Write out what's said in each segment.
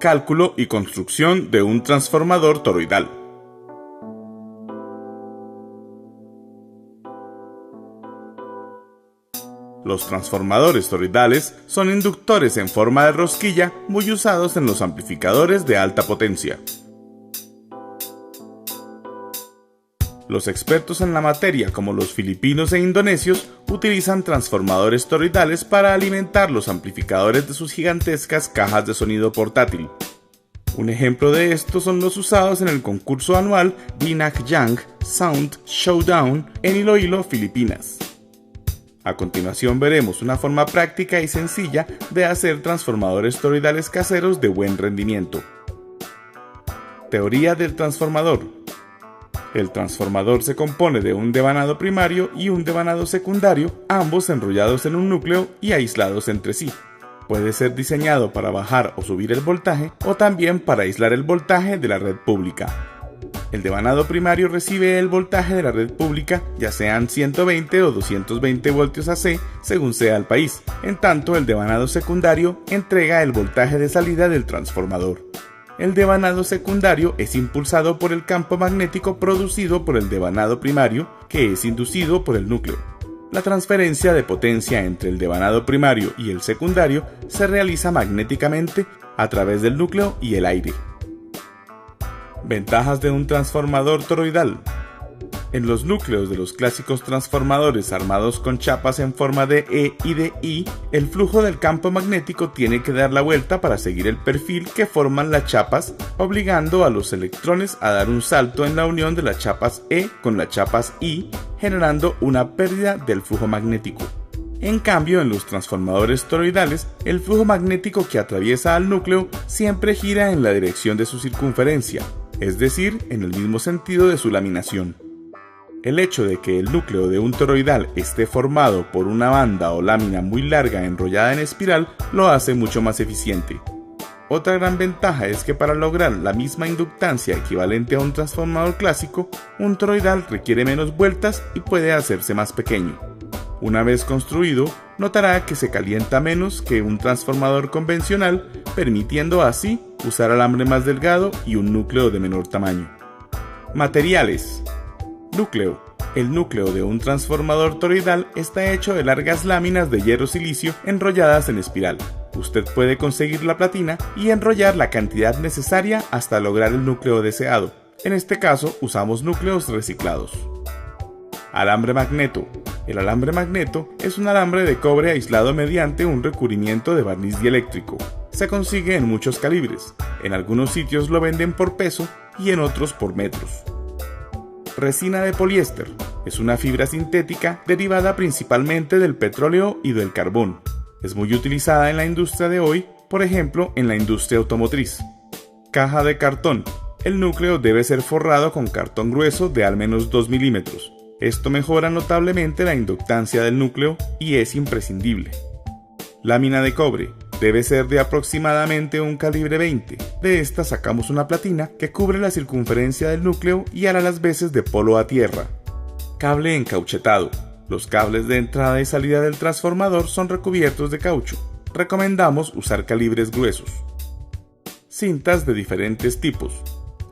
Cálculo y construcción de un transformador toroidal. Los transformadores toroidales son inductores en forma de rosquilla muy usados en los amplificadores de alta potencia. Los expertos en la materia, como los filipinos e indonesios, utilizan transformadores toroidales para alimentar los amplificadores de sus gigantescas cajas de sonido portátil. Un ejemplo de esto son los usados en el concurso anual Binacyang Sound Showdown en Iloilo, Filipinas. A continuación veremos una forma práctica y sencilla de hacer transformadores toroidales caseros de buen rendimiento. Teoría del transformador. El transformador se compone de un devanado primario y un devanado secundario, ambos enrollados en un núcleo y aislados entre sí. Puede ser diseñado para bajar o subir el voltaje o también para aislar el voltaje de la red pública. El devanado primario recibe el voltaje de la red pública, ya sean 120 o 220 voltios AC, según sea el país, en tanto el devanado secundario entrega el voltaje de salida del transformador. El devanado secundario es impulsado por el campo magnético producido por el devanado primario, que es inducido por el núcleo. La transferencia de potencia entre el devanado primario y el secundario se realiza magnéticamente a través del núcleo y el aire. Ventajas de un transformador toroidal. En los núcleos de los clásicos transformadores armados con chapas en forma de E y de I, el flujo del campo magnético tiene que dar la vuelta para seguir el perfil que forman las chapas, obligando a los electrones a dar un salto en la unión de las chapas E con las chapas I, generando una pérdida del flujo magnético. En cambio, en los transformadores toroidales, el flujo magnético que atraviesa al núcleo siempre gira en la dirección de su circunferencia, es decir, en el mismo sentido de su laminación. El hecho de que el núcleo de un toroidal esté formado por una banda o lámina muy larga enrollada en espiral lo hace mucho más eficiente. Otra gran ventaja es que para lograr la misma inductancia equivalente a un transformador clásico, un toroidal requiere menos vueltas y puede hacerse más pequeño. Una vez construido, notará que se calienta menos que un transformador convencional, permitiendo así usar alambre más delgado y un núcleo de menor tamaño. Materiales. Núcleo. El núcleo de un transformador toroidal está hecho de largas láminas de hierro silicio enrolladas en espiral. Usted puede conseguir la platina y enrollar la cantidad necesaria hasta lograr el núcleo deseado. En este caso usamos núcleos reciclados. Alambre magneto. El alambre magneto es un alambre de cobre aislado mediante un recubrimiento de barniz dieléctrico. Se consigue en muchos calibres. En algunos sitios lo venden por peso y en otros por metros. Resina de poliéster. Es una fibra sintética derivada principalmente del petróleo y del carbón. Es muy utilizada en la industria de hoy, por ejemplo, en la industria automotriz. Caja de cartón. El núcleo debe ser forrado con cartón grueso de al menos 2 milímetros. Esto mejora notablemente la inductancia del núcleo y es imprescindible. Lámina de cobre. Debe ser de aproximadamente un calibre 20. De esta sacamos una platina que cubre la circunferencia del núcleo y hará las veces de polo a tierra. Cable encauchetado. Los cables de entrada y salida del transformador son recubiertos de caucho. Recomendamos usar calibres gruesos. Cintas de diferentes tipos.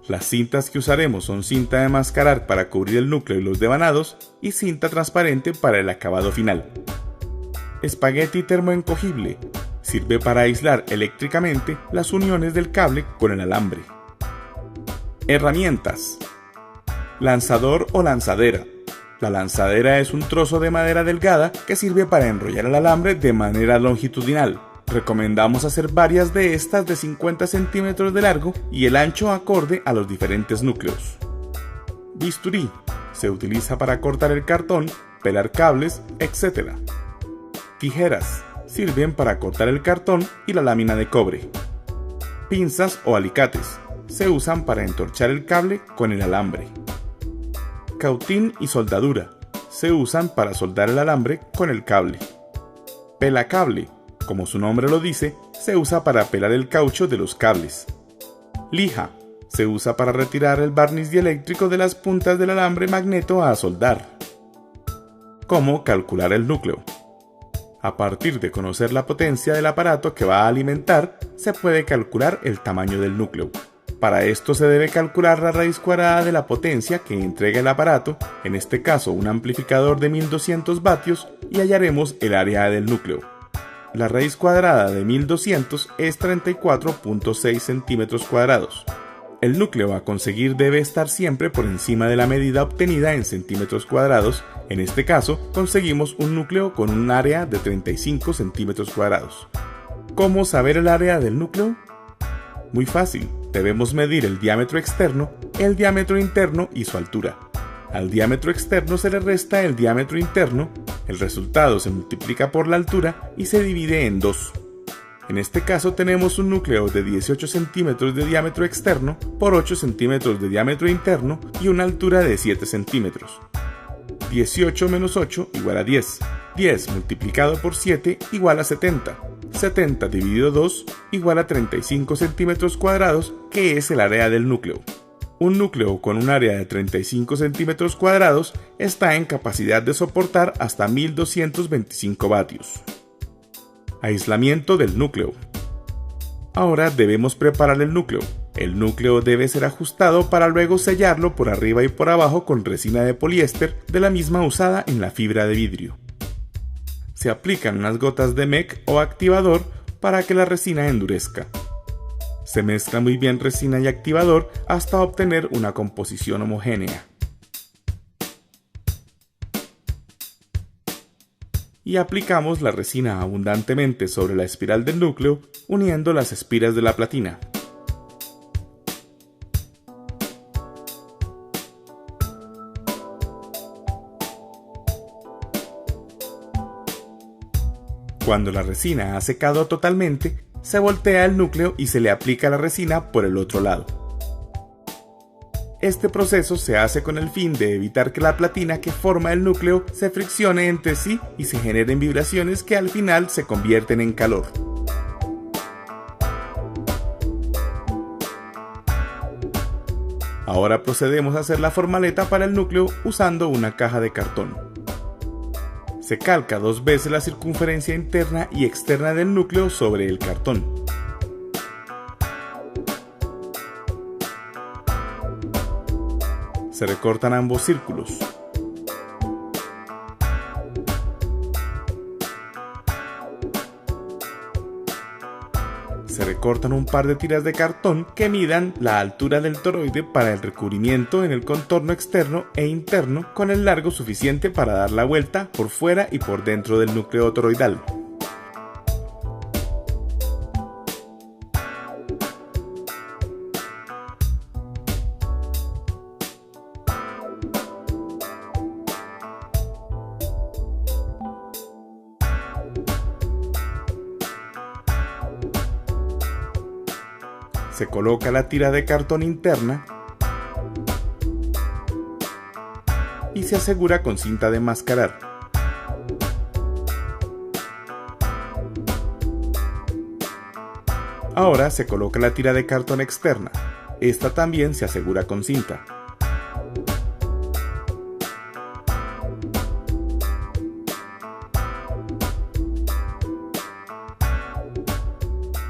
Las cintas que usaremos son cinta de mascarar para cubrir el núcleo y los devanados y cinta transparente para el acabado final. Espagueti termoencogible. Sirve para aislar eléctricamente las uniones del cable con el alambre. Herramientas. Lanzador o lanzadera. La lanzadera es un trozo de madera delgada que sirve para enrollar el alambre de manera longitudinal. Recomendamos hacer varias de estas de 50 centímetros de largo y el ancho acorde a los diferentes núcleos. Bisturí. Se utiliza para cortar el cartón, pelar cables, etc. Tijeras. Sirven para cortar el cartón y la lámina de cobre. Pinzas o alicates. Se usan para entorchar el cable con el alambre. Cautín y soldadura. Se usan para soldar el alambre con el cable. Pelacable. Como su nombre lo dice, se usa para pelar el caucho de los cables. Lija. Se usa para retirar el barniz dieléctrico de las puntas del alambre magneto a soldar. ¿Cómo calcular el núcleo? A partir de conocer la potencia del aparato que va a alimentar, se puede calcular el tamaño del núcleo. Para esto se debe calcular la raíz cuadrada de la potencia que entrega el aparato, en este caso un amplificador de 1200 vatios, y hallaremos el área del núcleo. La raíz cuadrada de 1200 es 34.6 centímetros cuadrados. El núcleo a conseguir debe estar siempre por encima de la medida obtenida en centímetros cuadrados. En este caso, conseguimos un núcleo con un área de 35 centímetros cuadrados. ¿Cómo saber el área del núcleo? Muy fácil, debemos medir el diámetro externo, el diámetro interno y su altura. Al diámetro externo se le resta el diámetro interno, el resultado se multiplica por la altura y se divide en 2. En este caso tenemos un núcleo de 18 centímetros de diámetro externo por 8 centímetros de diámetro interno y una altura de 7 centímetros. 18 menos 8 igual a 10. 10 multiplicado por 7 igual a 70. 70 dividido 2 igual a 35 centímetros cuadrados, que es el área del núcleo. Un núcleo con un área de 35 centímetros cuadrados está en capacidad de soportar hasta 1225 vatios. Aislamiento del núcleo. Ahora debemos preparar el núcleo. El núcleo debe ser ajustado para luego sellarlo por arriba y por abajo con resina de poliéster de la misma usada en la fibra de vidrio. Se aplican unas gotas de MEC o activador para que la resina endurezca. Se mezcla muy bien resina y activador hasta obtener una composición homogénea. Y aplicamos la resina abundantemente sobre la espiral del núcleo, uniendo las espiras de la platina. Cuando la resina ha secado totalmente, se voltea el núcleo y se le aplica la resina por el otro lado. Este proceso se hace con el fin de evitar que la platina que forma el núcleo se friccione entre sí y se generen vibraciones que al final se convierten en calor. Ahora procedemos a hacer la formaleta para el núcleo usando una caja de cartón. Se calca 2 veces la circunferencia interna y externa del núcleo sobre el cartón. Se recortan ambos círculos. Se recortan un par de tiras de cartón que midan la altura del toroide para el recubrimiento en el contorno externo e interno con el largo suficiente para dar la vuelta por fuera y por dentro del núcleo toroidal. Se coloca la tira de cartón interna y se asegura con cinta de mascarar. Ahora se coloca la tira de cartón externa. Esta también se asegura con cinta.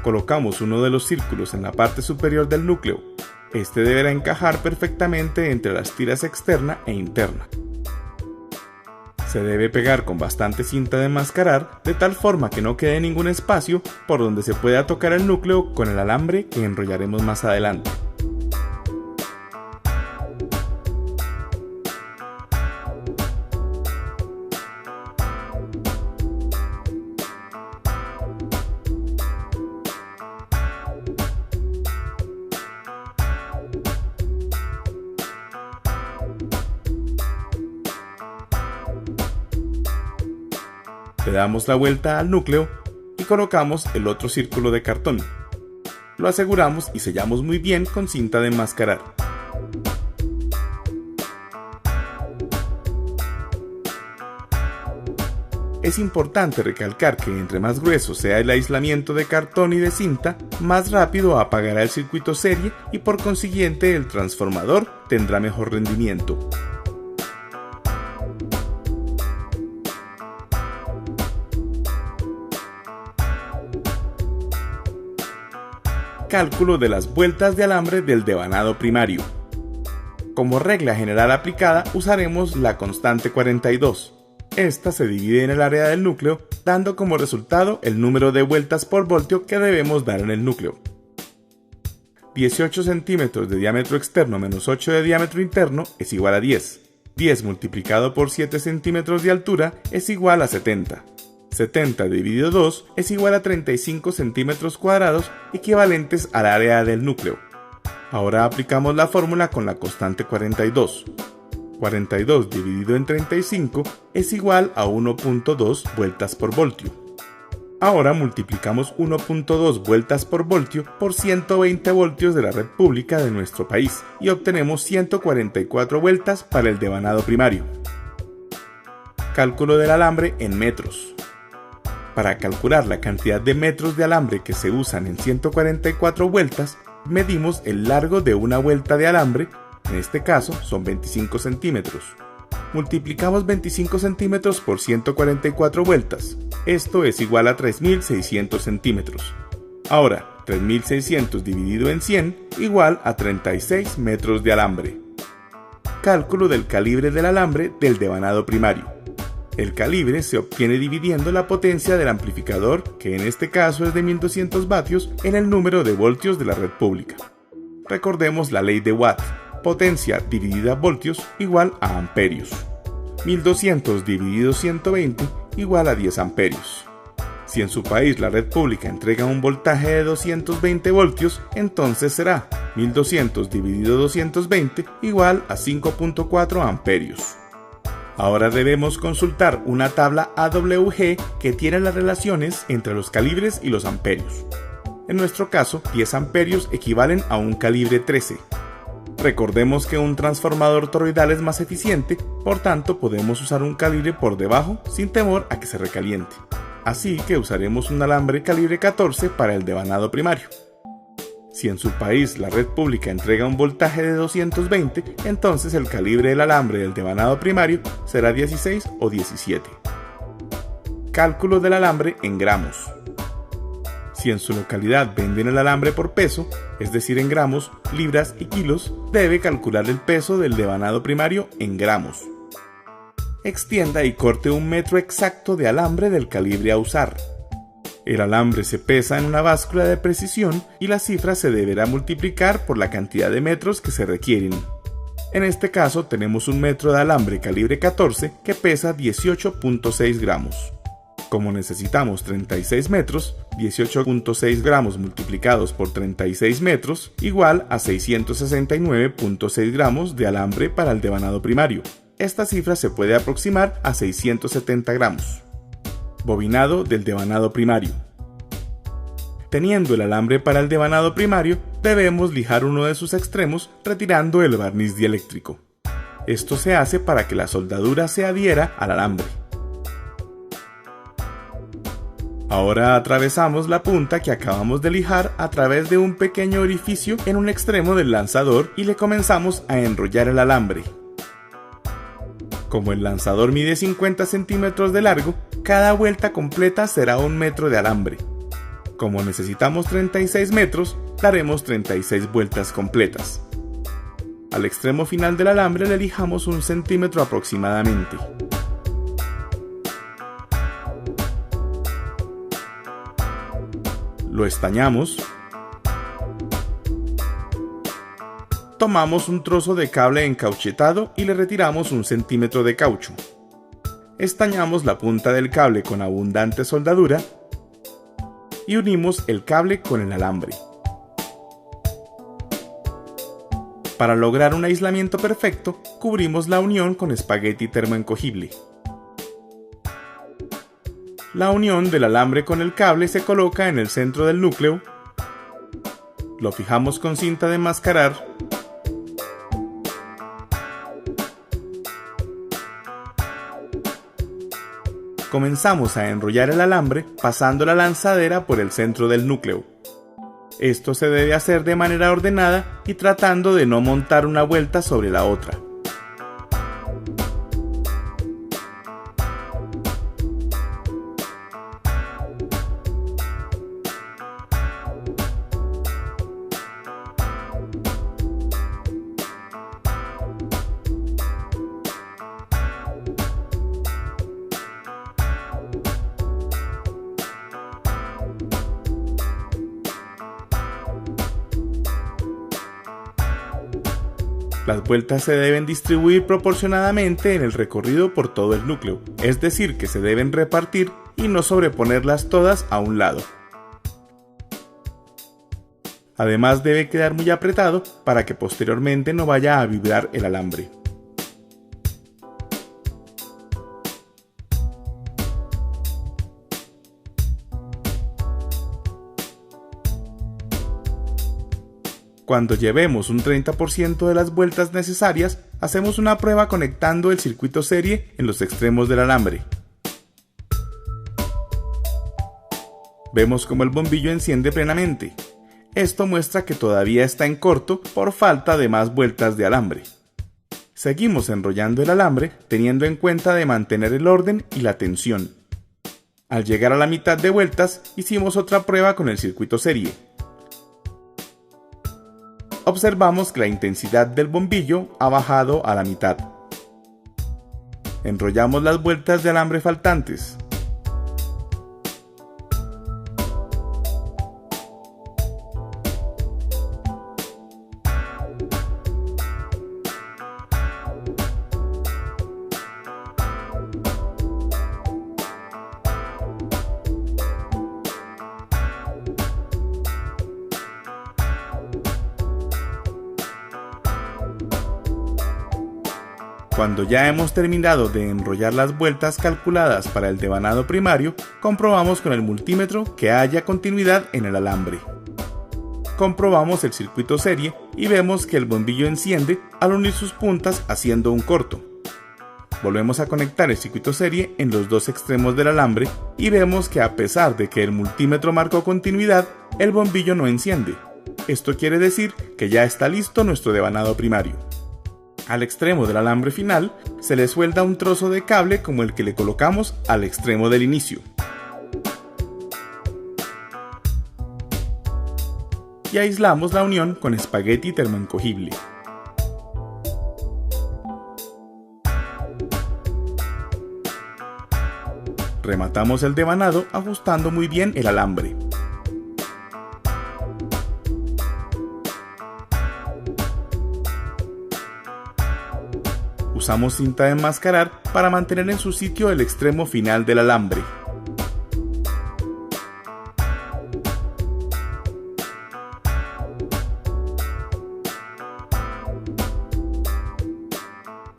Colocamos uno de los círculos en la parte superior del núcleo. Este deberá encajar perfectamente entre las tiras externa e interna. Se debe pegar con bastante cinta de mascarar de tal forma que no quede ningún espacio por donde se pueda tocar el núcleo con el alambre que enrollaremos más adelante. Le damos la vuelta al núcleo y colocamos el otro círculo de cartón. Lo aseguramos y sellamos muy bien con cinta de enmascarar. Es importante recalcar que entre más grueso sea el aislamiento de cartón y de cinta, más rápido apagará el circuito serie y por consiguiente el transformador tendrá mejor rendimiento. Cálculo de las vueltas de alambre del devanado primario. Como regla general aplicada usaremos la constante 42. Esta se divide en el área del núcleo, dando como resultado el número de vueltas por voltio que debemos dar en el núcleo. 18 centímetros de diámetro externo menos 8 de diámetro interno es igual a 10. 10 multiplicado por 7 centímetros de altura es igual a 70. 70 dividido 2 es igual a 35 centímetros cuadrados, equivalentes al área del núcleo. Ahora aplicamos la fórmula con la constante 42. 42 dividido en 35 es igual a 1.2 vueltas por voltio. Ahora multiplicamos 1.2 vueltas por voltio por 120 voltios de la red pública de nuestro país y obtenemos 144 vueltas para el devanado primario. Cálculo del alambre en metros. Para calcular la cantidad de metros de alambre que se usan en 144 vueltas, medimos el largo de una vuelta de alambre, en este caso son 25 centímetros. Multiplicamos 25 centímetros por 144 vueltas. Esto es igual a 3.600 centímetros. Ahora, 3.600 dividido en 100 igual a 36 metros de alambre. Cálculo del calibre del alambre del devanado primario. El calibre se obtiene dividiendo la potencia del amplificador, que en este caso es de 1200 vatios, en el número de voltios de la red pública. Recordemos la ley de Watt. Potencia dividida voltios igual a amperios. 1200 dividido 120 igual a 10 amperios. Si en su país la red pública entrega un voltaje de 220 voltios, entonces será 1200 dividido 220 igual a 5.4 amperios. Ahora debemos consultar una tabla AWG que tiene las relaciones entre los calibres y los amperios. En nuestro caso, 10 amperios equivalen a un calibre 13. Recordemos que un transformador toroidal es más eficiente, por tanto podemos usar un calibre por debajo sin temor a que se recaliente. Así que usaremos un alambre calibre 14 para el devanado primario. Si en su país la red pública entrega un voltaje de 220, entonces el calibre del alambre del devanado primario será 16 o 17. Cálculo del alambre en gramos. Si en su localidad venden el alambre por peso, es decir en gramos, libras y kilos, debe calcular el peso del devanado primario en gramos. Extienda y corte un metro exacto de alambre del calibre a usar. El alambre se pesa en una báscula de precisión y la cifra se deberá multiplicar por la cantidad de metros que se requieren. En este caso tenemos un metro de alambre calibre 14 que pesa 18.6 gramos. Como necesitamos 36 metros, 18.6 gramos multiplicados por 36 metros igual a 669.6 gramos de alambre para el devanado primario. Esta cifra se puede aproximar a 670 gramos. Bobinado del devanado primario. Teniendo el alambre para el devanado primario, debemos lijar uno de sus extremos retirando el barniz dieléctrico. Esto se hace para que la soldadura se adhiera al alambre. Ahora atravesamos la punta que acabamos de lijar a través de un pequeño orificio en un extremo del lanzador y le comenzamos a enrollar el alambre. Como el lanzador mide 50 centímetros de largo, cada vuelta completa será 1 metro de alambre. Como necesitamos 36 metros, daremos 36 vueltas completas. Al extremo final del alambre le lijamos 1 centímetro aproximadamente. Lo estañamos. Tomamos un trozo de cable encauchetado y le retiramos 1 centímetro de caucho. Estañamos la punta del cable con abundante soldadura y unimos el cable con el alambre. Para lograr un aislamiento perfecto, cubrimos la unión con espagueti termoencogible. La unión del alambre con el cable se coloca en el centro del núcleo. Lo fijamos con cinta de enmascarar. Comenzamos a enrollar el alambre pasando la lanzadera por el centro del núcleo. Esto se debe hacer de manera ordenada y tratando de no montar una vuelta sobre la otra. Las vueltas se deben distribuir proporcionadamente en el recorrido por todo el núcleo, es decir, que se deben repartir y no sobreponerlas todas a un lado. Además debe quedar muy apretado para que posteriormente no vaya a vibrar el alambre. Cuando llevemos un 30% de las vueltas necesarias, hacemos una prueba conectando el circuito serie en los extremos del alambre. Vemos como el bombillo enciende plenamente. Esto muestra que todavía está en corto por falta de más vueltas de alambre. Seguimos enrollando el alambre teniendo en cuenta de mantener el orden y la tensión. Al llegar a la mitad de vueltas, hicimos otra prueba con el circuito serie. Observamos que la intensidad del bombillo ha bajado a la mitad. Enrollamos las vueltas de alambre faltantes. Cuando ya hemos terminado de enrollar las vueltas calculadas para el devanado primario, comprobamos con el multímetro que haya continuidad en el alambre. Comprobamos el circuito serie y vemos que el bombillo enciende al unir sus puntas haciendo un corto. Volvemos a conectar el circuito serie en los dos extremos del alambre y vemos que a pesar de que el multímetro marcó continuidad, el bombillo no enciende. Esto quiere decir que ya está listo nuestro devanado primario. Al extremo del alambre final se le suelda un trozo de cable como el que le colocamos al extremo del inicio. Y aislamos la unión con espagueti termoencogible. Rematamos el devanado ajustando muy bien el alambre. Usamos cinta de enmascarar para mantener en su sitio el extremo final del alambre.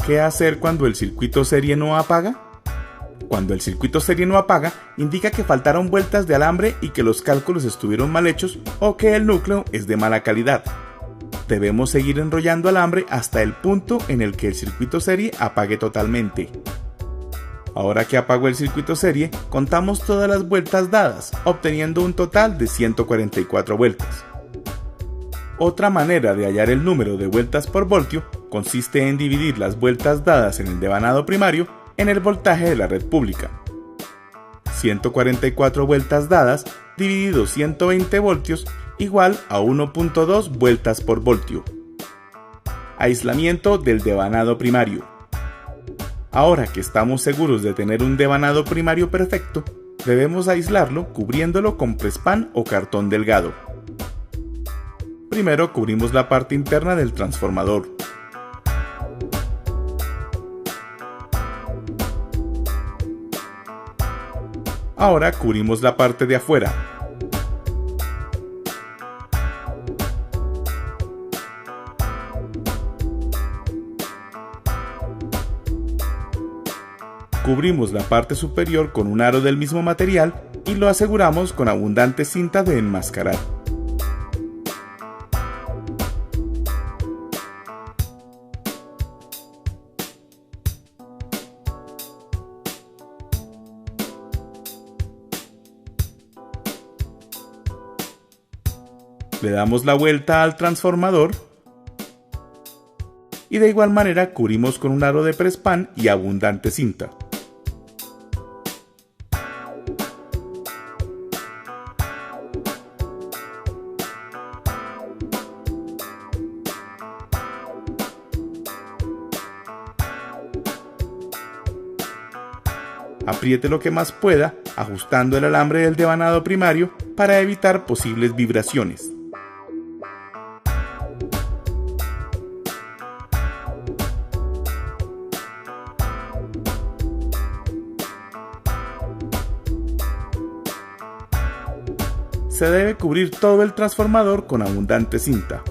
¿Qué hacer cuando el circuito serie no apaga? Cuando el circuito serie no apaga, indica que faltaron vueltas de alambre y que los cálculos estuvieron mal hechos o que el núcleo es de mala calidad. Debemos seguir enrollando alambre hasta el punto en el que el circuito serie apague totalmente. Ahora que apagó el circuito serie, contamos todas las vueltas dadas, obteniendo un total de 144 vueltas. Otra manera de hallar el número de vueltas por voltio consiste en dividir las vueltas dadas en el devanado primario en el voltaje de la red pública. 144 vueltas dadas dividido 120 voltios igual a 1.2 vueltas por voltio. Aislamiento del devanado primario. Ahora que estamos seguros de tener un devanado primario perfecto, debemos aislarlo cubriéndolo con prespan o cartón delgado. Primero cubrimos la parte interna del transformador. Ahora cubrimos la parte de afuera. Cubrimos la parte superior con un aro del mismo material y lo aseguramos con abundante cinta de enmascarar. Le damos la vuelta al transformador y de igual manera cubrimos con un aro de prespan y abundante cinta. Apriete lo que más pueda, ajustando el alambre del devanado primario para evitar posibles vibraciones. se debe cubrir todo el transformador con abundante cinta.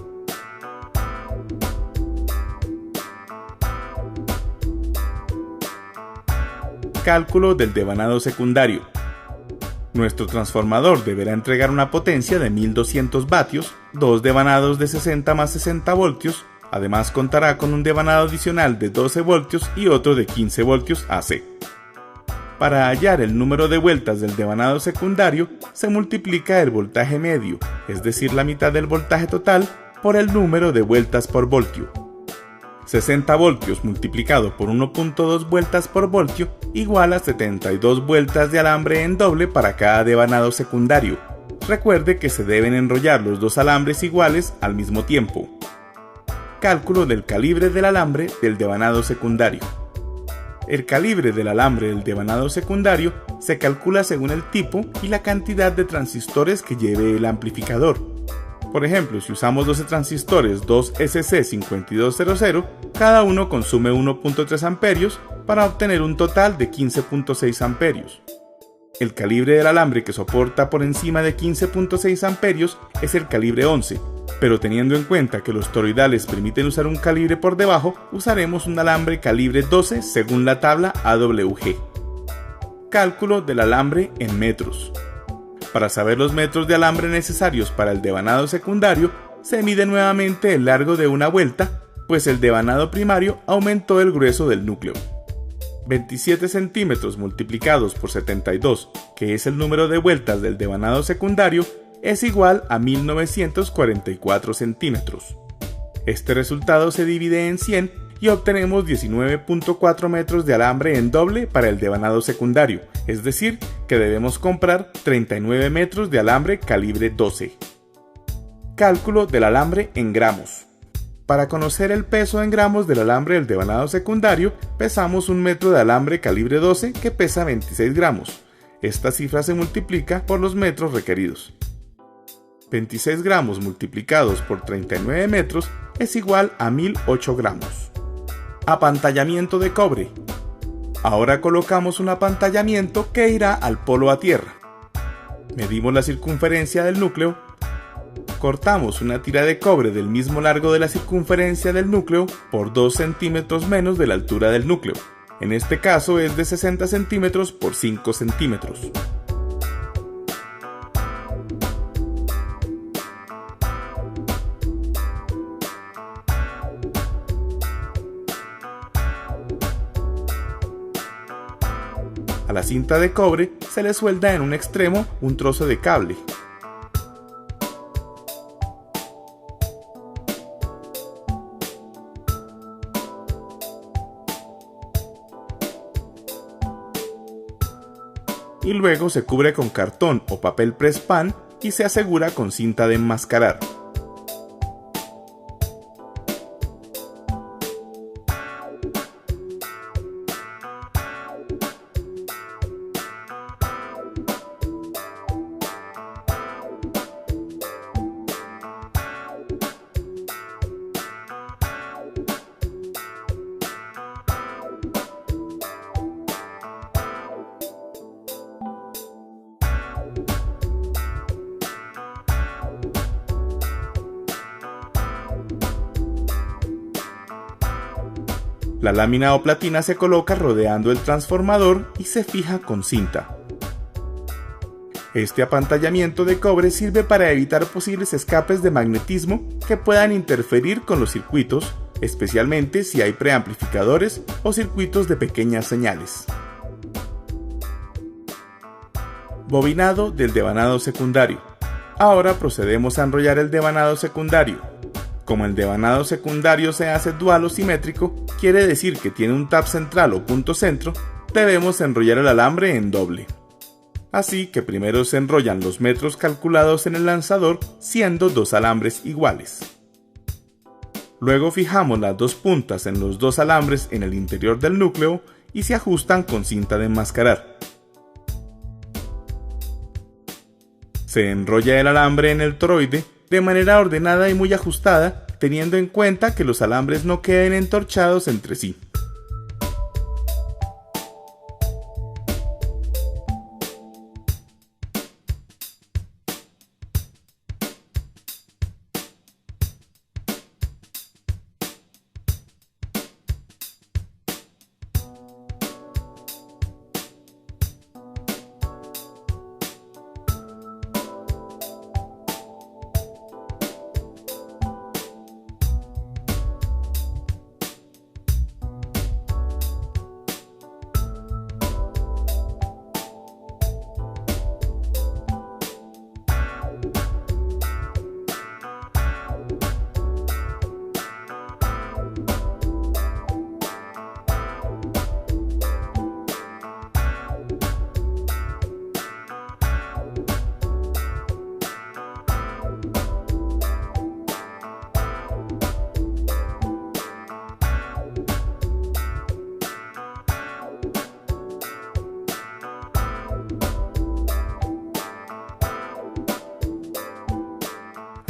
Cálculo del devanado secundario. Nuestro transformador deberá entregar una potencia de 1200 vatios, dos devanados de 60 más 60 voltios, además contará con un devanado adicional de 12 voltios y otro de 15 voltios AC. Para hallar el número de vueltas del devanado secundario, se multiplica el voltaje medio, es decir, la mitad del voltaje total, por el número de vueltas por voltio. 60 voltios multiplicado por 1.2 vueltas por voltio igual a 72 vueltas de alambre en doble para cada devanado secundario. Recuerde que se deben enrollar los dos alambres iguales al mismo tiempo. Cálculo del calibre del alambre del devanado secundario. El calibre del alambre del devanado secundario se calcula según el tipo y la cantidad de transistores que lleve el amplificador. Por ejemplo, si usamos 12 transistores 2SC5200, cada uno consume 1.3 amperios para obtener un total de 15.6 amperios. El calibre del alambre que soporta por encima de 15.6 amperios es el calibre 11, pero teniendo en cuenta que los toroidales permiten usar un calibre por debajo, usaremos un alambre calibre 12 según la tabla AWG. Cálculo del alambre en metros. Para saber los metros de alambre necesarios para el devanado secundario, se mide nuevamente el largo de una vuelta, pues el devanado primario aumentó el grueso del núcleo. 27 centímetros multiplicados por 72, que es el número de vueltas del devanado secundario, es igual a 1944 centímetros. Este resultado se divide en 100 y obtenemos 19.4 metros de alambre en doble para el devanado secundario, es decir, que debemos comprar 39 metros de alambre calibre 12. Cálculo del alambre en gramos. Para conocer el peso en gramos del alambre del devanado secundario, pesamos un metro de alambre calibre 12 que pesa 26 gramos. Esta cifra se multiplica por los metros requeridos. 26 gramos multiplicados por 39 metros es igual a 1008 gramos. Apantallamiento de cobre. Ahora colocamos un apantallamiento que irá al polo a tierra. Medimos la circunferencia del núcleo. Cortamos una tira de cobre del mismo largo de la circunferencia del núcleo por 2 centímetros menos de la altura del núcleo. En este caso es de 60 centímetros por 5 centímetros. A la cinta de cobre se le suelda en un extremo un trozo de cable. Y luego se cubre con cartón o papel press pan y se asegura con cinta de enmascarar. La lámina o platina se coloca rodeando el transformador y se fija con cinta. Este apantallamiento de cobre sirve para evitar posibles escapes de magnetismo que puedan interferir con los circuitos, especialmente si hay preamplificadores o circuitos de pequeñas señales. Bobinado del devanado secundario. Ahora procedemos a enrollar el devanado secundario. Como el devanado secundario se hace dual o simétrico, quiere decir que tiene un tap central o punto centro, debemos enrollar el alambre en doble. Así que primero se enrollan los metros calculados en el lanzador, siendo dos alambres iguales. Luego fijamos las dos puntas en los dos alambres en el interior del núcleo y se ajustan con cinta de enmascarar. Se enrolla el alambre en el toroide de manera ordenada y muy ajustada, teniendo en cuenta que los alambres no queden entorchados entre sí.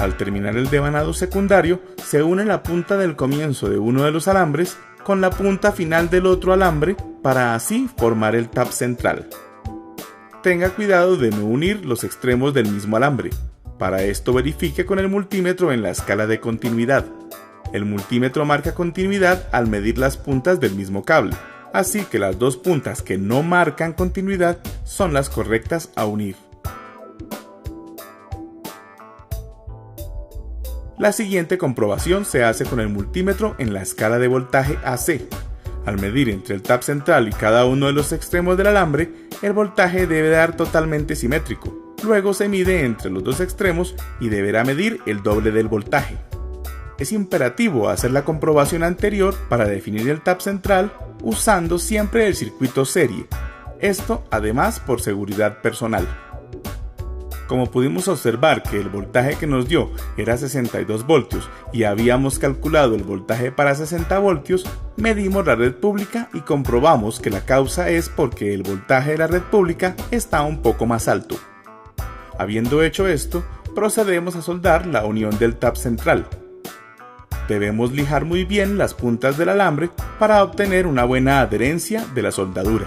Al terminar el devanado secundario, se une la punta del comienzo de uno de los alambres con la punta final del otro alambre para así formar el tab central. Tenga cuidado de no unir los extremos del mismo alambre. Para esto verifique con el multímetro en la escala de continuidad. El multímetro marca continuidad al medir las puntas del mismo cable, así que las dos puntas que no marcan continuidad son las correctas a unir. La siguiente comprobación se hace con el multímetro en la escala de voltaje AC. Al medir entre el tab central y cada uno de los extremos del alambre, el voltaje debe dar totalmente simétrico. Luego se mide entre los dos extremos y deberá medir el doble del voltaje. Es imperativo hacer la comprobación anterior para definir el tab central usando siempre el circuito serie. Esto además por seguridad personal. Como pudimos observar que el voltaje que nos dio era 62 voltios y habíamos calculado el voltaje para 60 voltios, medimos la red pública y comprobamos que la causa es porque el voltaje de la red pública está un poco más alto. Habiendo hecho esto, procedemos a soldar la unión del tab central. Debemos lijar muy bien las puntas del alambre para obtener una buena adherencia de la soldadura.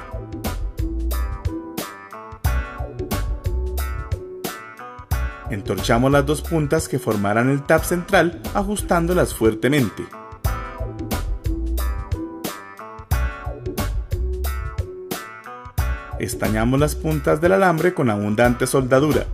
Entorchamos las dos puntas que formarán el tab central ajustándolas fuertemente. Estañamos las puntas del alambre con abundante soldadura.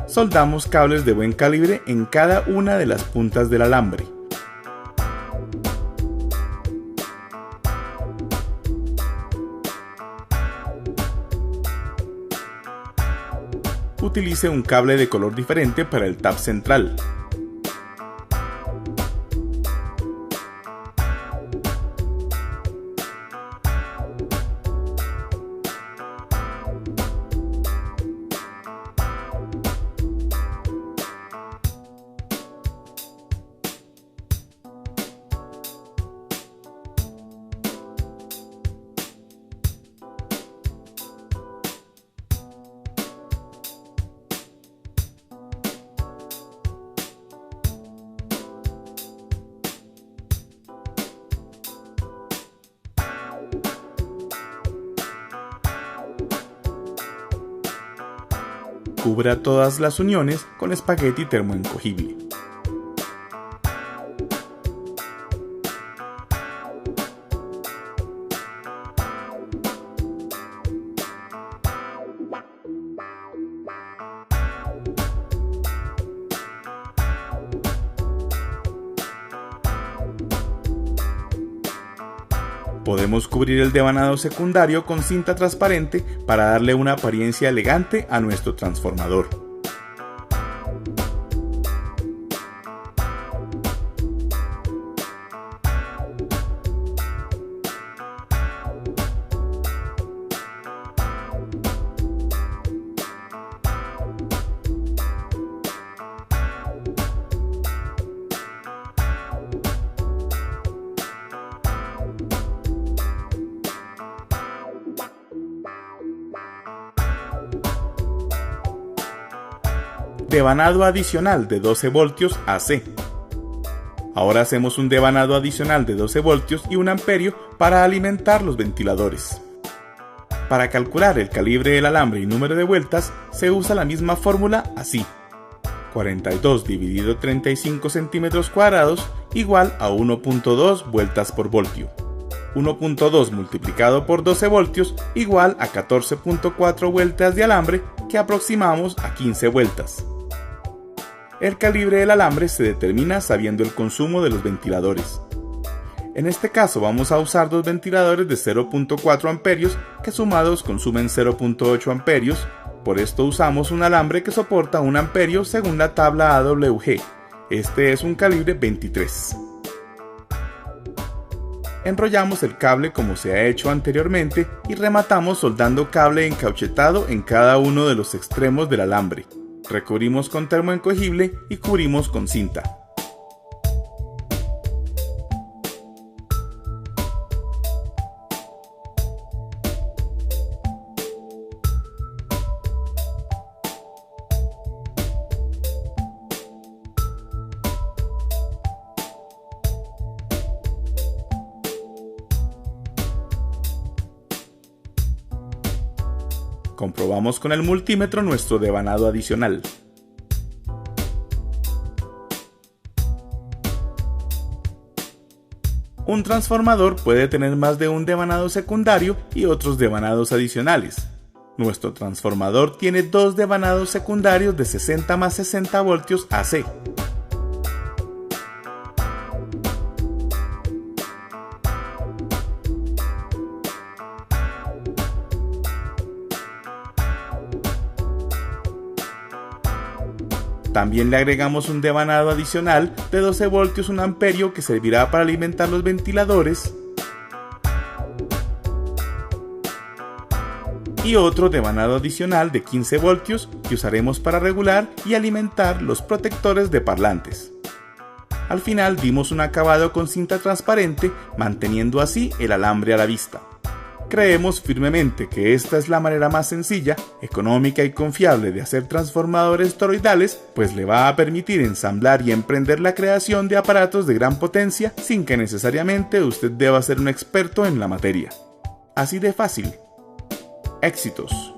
Soldamos cables de buen calibre en cada una de las puntas del alambre. Utilice un cable de color diferente para el tab central. Cubra todas las uniones con espagueti termoencogible. Podemos cubrir el devanado secundario con cinta transparente para darle una apariencia elegante a nuestro transformador. Devanado adicional de 12 voltios AC. Ahora hacemos un devanado adicional de 12 voltios y 1 amperio para alimentar los ventiladores. Para calcular el calibre del alambre y número de vueltas se usa la misma fórmula así: 42 dividido 35 centímetros cuadrados igual a 1.2 vueltas por voltio. 1.2 multiplicado por 12 voltios igual a 14.4 vueltas de alambre, que aproximamos a 15 vueltas. El calibre del alambre se determina sabiendo el consumo de los ventiladores. En este caso vamos a usar dos ventiladores de 0.4 amperios que sumados consumen 0.8 amperios, por esto usamos un alambre que soporta 1 amperio según la tabla AWG. Este es un calibre 23. Enrollamos el cable como se ha hecho anteriormente y rematamos soldando cable encauchetado en cada uno de los extremos del alambre. Recubrimos con termoencogible y cubrimos con cinta. Comprobamos con el multímetro nuestro devanado adicional. Un transformador puede tener más de un devanado secundario y otros devanados adicionales. Nuestro transformador tiene dos devanados secundarios de 60 más 60 voltios AC. También le agregamos un devanado adicional de 12 voltios 1 amperio que servirá para alimentar los ventiladores y otro devanado adicional de 15 voltios que usaremos para regular y alimentar los protectores de parlantes. Al final dimos un acabado con cinta transparente, manteniendo así el alambre a la vista. Creemos firmemente que esta es la manera más sencilla, económica y confiable de hacer transformadores toroidales, pues le va a permitir ensamblar y emprender la creación de aparatos de gran potencia sin que necesariamente usted deba ser un experto en la materia. Así de fácil. Éxitos.